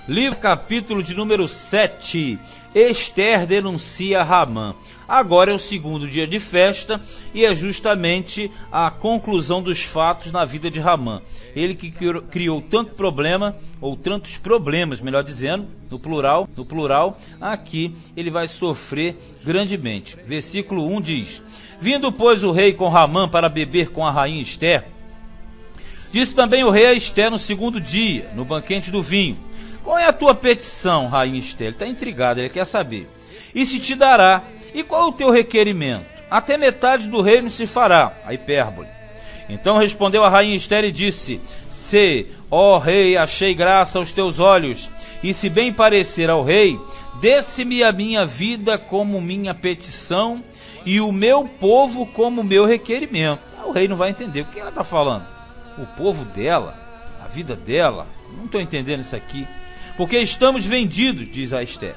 Livro capítulo de número 7. Ester denuncia Ramã. Agora é o segundo dia de festa e é justamente a conclusão dos fatos na vida de Ramã. Ele que criou tanto problema, ou tantos problemas, melhor dizendo, no plural, aqui ele vai sofrer grandemente. Versículo 1 diz: Vindo, pois, o rei com Ramã para beber com a rainha Ester, disse também o rei a Ester no segundo dia, no banquete do vinho: Qual é a tua petição, rainha Ester? Ele está intrigado, ele quer saber. E se te dará. E qual é o teu requerimento? Até metade do reino se fará. A hipérbole. Então respondeu a rainha Ester e disse: Se, ó rei, achei graça aos teus olhos, e se bem parecer ao rei, desse-me a minha vida como minha petição, e o meu povo como meu requerimento. O rei não vai entender o que ela está falando. O povo dela, a vida dela, não estou entendendo isso aqui. Porque estamos vendidos, diz a Ester,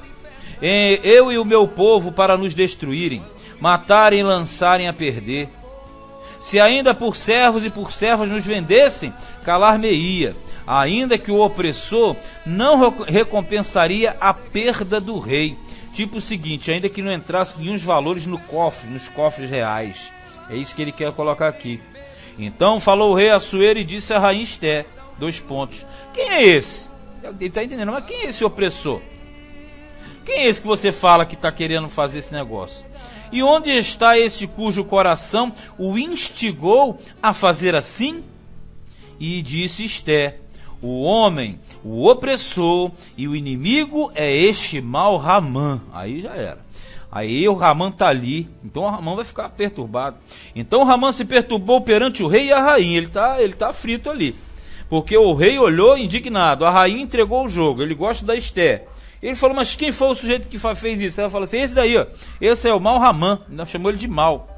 eu e o meu povo, para nos destruírem, matarem e lançarem a perder. Se ainda por servos e por servas nos vendessem, calar-me-ia, ainda que o opressor não recompensaria a perda do rei. Tipo o seguinte, ainda que não entrasse nenhum valores no cofre, nos cofres reais. É isso que ele quer colocar aqui. Então falou o rei Assuero e disse a rainha Ester, 2 pontos. Quem é esse? Ele está entendendo, mas quem é esse opressor? Quem é esse que você fala que está querendo fazer esse negócio? E onde está esse cujo coração o instigou a fazer assim? E disse Ester: O homem, o opressor e o inimigo é este mau Ramã. Aí já era. Aí o Ramã está ali, então o Ramã vai ficar perturbado. Então o Ramã se perturbou perante o rei e a rainha. Ele tá frito ali. Porque o rei olhou indignado, a rainha entregou o jogo, ele gosta da Ester. Ele falou: mas quem foi o sujeito que fez isso? Ela falou assim: esse daí, ó, esse é o mau Ramã. Ainda chamou ele de mau.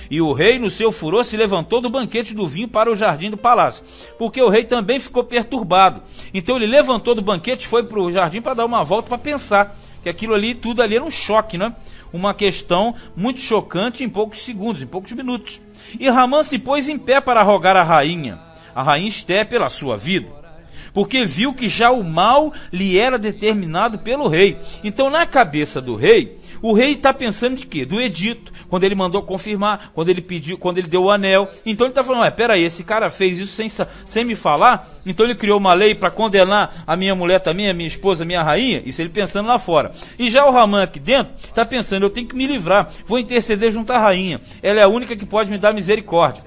E o rei, no seu furor, se levantou do banquete do vinho para o jardim do palácio, porque o rei também ficou perturbado. Então ele levantou do banquete e foi para o jardim para dar uma volta, para pensar que aquilo ali, tudo ali era um choque, né? Uma questão muito chocante em poucos segundos, em poucos minutos. E Ramã se pôs em pé para rogar a rainha Ester, pela sua vida, porque viu que já o mal lhe era determinado pelo rei. Então, na cabeça do rei, o rei está pensando de quê? Do edito, quando ele mandou confirmar, quando ele pediu, quando ele deu o anel. Então ele está falando: peraí, esse cara fez isso sem me falar, então ele criou uma lei para condenar a minha mulher também, a minha esposa, a minha rainha. Isso ele pensando lá fora. E já o Ramã aqui dentro está pensando: eu tenho que me livrar, vou interceder junto à rainha, ela é a única que pode me dar misericórdia.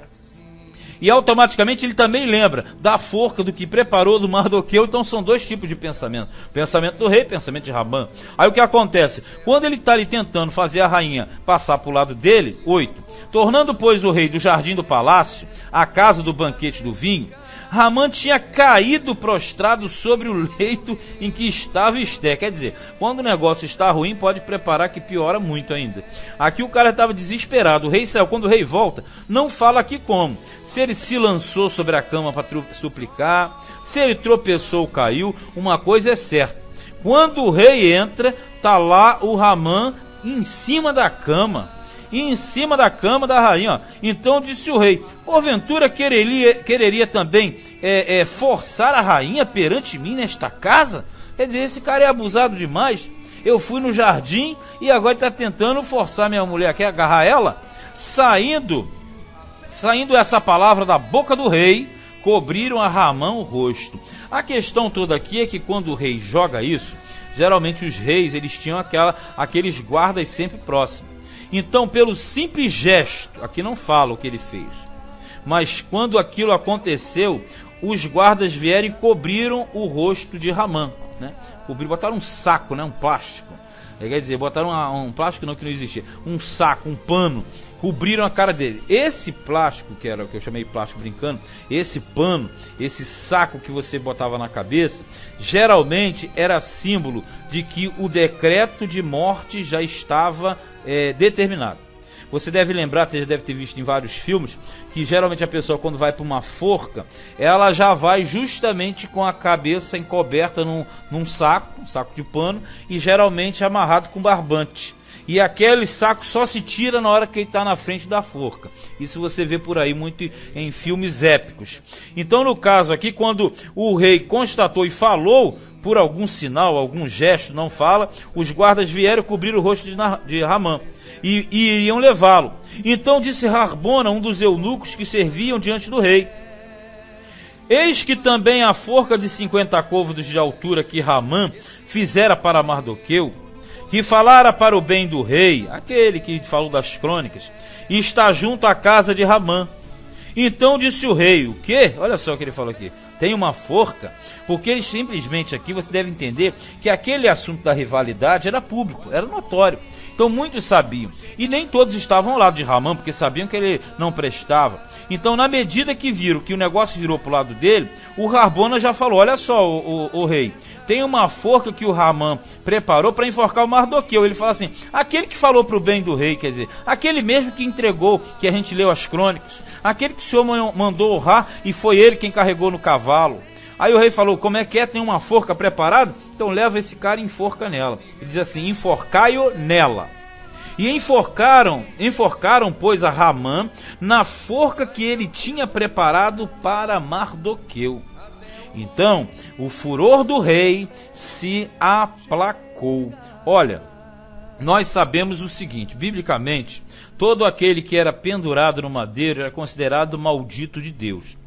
E automaticamente ele também lembra da forca do que preparou do Mardoqueu. Então são 2 tipos de pensamento: pensamento do rei, pensamento de Ramã. Aí o que acontece? Quando ele está ali tentando fazer a rainha passar para o lado dele, 8. Tornando, pois, o rei do jardim do palácio, a casa do banquete do vinho, Ramã tinha caído prostrado sobre o leito em que estava Ester. Quer dizer, quando o negócio está ruim, pode preparar que piora muito ainda. Aqui o cara estava desesperado. O rei saiu. Quando o rei volta, não fala aqui como. Se ele se lançou sobre a cama para suplicar, se ele tropeçou ou caiu, uma coisa é certa: quando o rei entra, está lá o Ramã em cima da cama. E em cima da cama da rainha, ó. Então disse o rei: porventura quereria também forçar a rainha perante mim nesta casa? Quer dizer, esse cara é abusado demais. Eu fui no jardim e agora está tentando forçar minha mulher, quer agarrar ela? Saindo essa palavra da boca do rei, cobriram a Ramã o rosto. A questão toda aqui é que quando o rei joga isso, geralmente os reis eles tinham aqueles guardas sempre próximos. Então, pelo simples gesto, aqui não fala o que ele fez, mas quando aquilo aconteceu, os guardas vieram e cobriram o rosto de Ramã, né? Botaram um saco, né? Um plástico. Quer dizer, botaram um plástico não, que não existia, um saco, um pano, cobriram a cara dele. Esse plástico, que era o que eu chamei de plástico brincando, esse pano, esse saco que você botava na cabeça, geralmente era símbolo de que o decreto de morte já estava determinado. Você deve lembrar, já deve ter visto em vários filmes, que geralmente a pessoa, quando vai para uma forca, ela já vai justamente com a cabeça encoberta num saco, um saco de pano, e geralmente amarrado com barbante. E aquele saco só se tira na hora que ele está na frente da forca. Isso você vê por aí muito em filmes épicos. Então, no caso aqui, quando o rei constatou e falou por algum sinal, algum gesto, não fala, os guardas vieram cobrir o rosto de Ramã e iriam levá-lo. Então disse Harbona, um dos eunucos que serviam diante do rei: eis que também a forca de 50 côvados de altura que Ramã fizera para Mardoqueu, que falara para o bem do rei, aquele que falou das crônicas, e está junto à casa de Ramã. Então disse o rei: o quê? Olha só o que ele falou aqui. Tem uma forca, porque ele simplesmente aqui, você deve entender que aquele assunto da rivalidade era público, era notório. Então muitos sabiam, e nem todos estavam ao lado de Ramã, porque sabiam que ele não prestava. Então, na medida que viram que o negócio virou para o lado dele, o Harbona já falou: olha só, o rei, tem uma forca que o Ramã preparou para enforcar o Mardoqueu. Ele fala assim: aquele que falou para o bem do rei, quer dizer, aquele mesmo que entregou, que a gente leu as crônicas, aquele que o Senhor mandou honrar e foi ele quem carregou no cavalo. Aí o rei falou: como é que é? Tem uma forca preparada? Então leva esse cara e enforca nela. Ele diz assim: enforcai-o nela. E enforcaram, pois, a Ramã na forca que ele tinha preparado para Mardoqueu. Então o furor do rei se aplacou. Olha, nós sabemos o seguinte: biblicamente, todo aquele que era pendurado no madeiro era considerado maldito de Deus.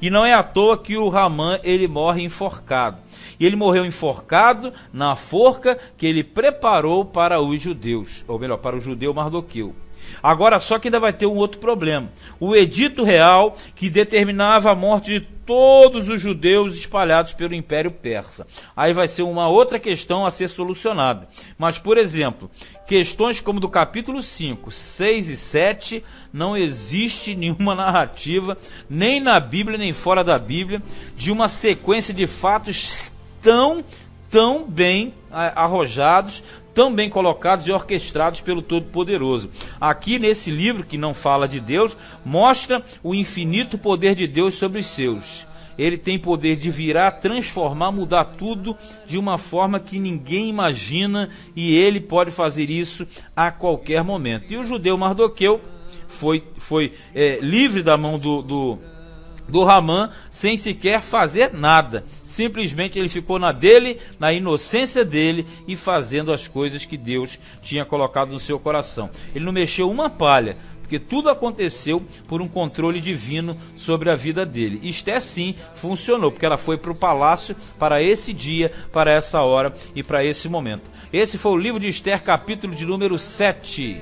E não é à toa que o Ramã, ele morre enforcado. E ele morreu enforcado na forca que ele preparou para os judeus, ou melhor, para o judeu Mardoqueu. Agora só que ainda vai ter um outro problema. O edito real que determinava a morte de todos os judeus espalhados pelo Império Persa. Aí vai ser uma outra questão a ser solucionada. Mas, por exemplo, questões como do capítulo 5, 6 e 7, não existe nenhuma narrativa, nem na Bíblia, nem fora da Bíblia, de uma sequência de fatos tão bem arrojados, tão bem colocados e orquestrados pelo Todo-Poderoso. Aqui nesse livro, que não fala de Deus, mostra o infinito poder de Deus sobre os seus. Ele tem poder de virar, transformar, mudar tudo de uma forma que ninguém imagina, e ele pode fazer isso a qualquer momento. E o judeu Mardoqueu foi livre da mão do Ramã, sem sequer fazer nada. Simplesmente ele ficou na dele, na inocência dele, e fazendo as coisas que Deus tinha colocado no seu coração. Ele não mexeu uma palha, porque tudo aconteceu por um controle divino sobre a vida dele. E Esté sim funcionou, porque ela foi para o palácio para esse dia, para essa hora e para esse momento. Esse foi o livro de Esther, capítulo de número 7.